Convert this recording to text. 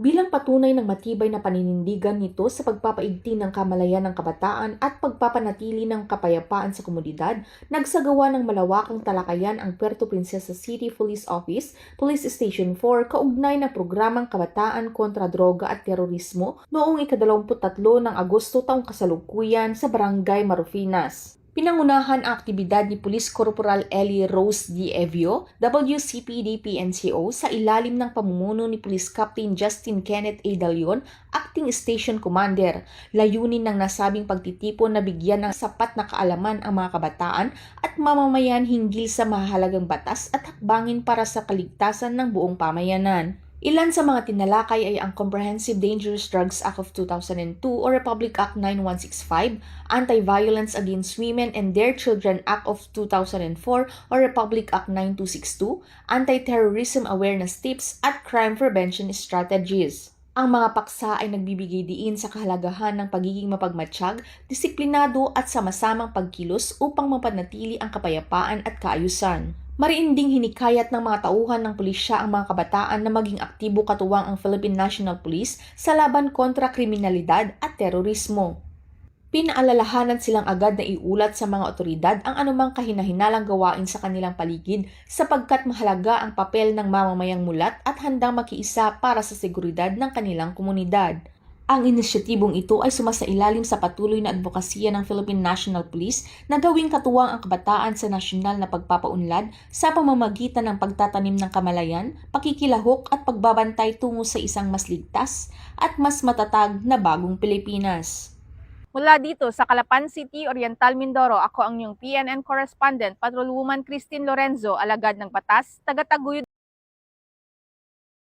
bilang patunay ng matibay na paninindigan nito sa pagpapaigting ng kamalayan ng kabataan at pagpapanatili ng kapayapaan sa komunidad, nagsagawa ng malawakang talakayan ang Puerto Princesa City Police Office, Police Station 4, kaugnay ng programang Kabataan kontra Droga at Terorismo noong ika-23 ng Agosto taong kasalukuyan sa Barangay Marufinas. Pinangunahan ang aktibidad ni Police Corporal Ellie Rose D. Evio, WCPD-PNCO, sa ilalim ng pamumuno ni Police Captain Justin Kenneth A. Dalion, Acting Station Commander. Layunin ng nasabing pagtitipon na bigyan ng sapat na kaalaman ang mga kabataan at mamamayan hinggil sa mahalagang batas at hakbangin para sa kaligtasan ng buong pamayanan. Ilan sa mga tinalakay ay ang Comprehensive Dangerous Drugs Act of 2002 o Republic Act 9165, Anti-Violence Against Women and Their Children Act of 2004 o Republic Act 9262, Anti-Terrorism Awareness Tips at Crime Prevention Strategies. Ang mga paksa ay nagbibigay diin sa kahalagahan ng pagiging mapagmatsyag, disiplinado at sama-samang pagkilos upang mapanatili ang kapayapaan at kaayusan. Mariinding hinikayat ng mga tauhan ng pulisya ang mga kabataan na maging aktibo katuwang ang Philippine National Police sa laban kontra kriminalidad at terorismo. Pinaalalahanan silang agad na iulat sa mga otoridad ang anumang kahinahinalang gawain sa kanilang paligid sapagkat mahalaga ang papel ng mamamayang mulat at handang makiisa para sa seguridad ng kanilang komunidad. Ang inisyatibong ito ay sumasailalim sa patuloy na advokasya ng Philippine National Police na gawing katuwang ang kabataan sa nasyonal na pagpapaunlad sa pamamagitan ng pagtatanim ng kamalayan, pakikilahok at pagbabantay tungo sa isang mas ligtas at mas matatag na bagong Pilipinas. Mula dito sa Calapan City, Oriental Mindoro, ako ang inyong PNN correspondent, Patrolwoman Christine Lorenzo, alagad ng batas, tagataguyod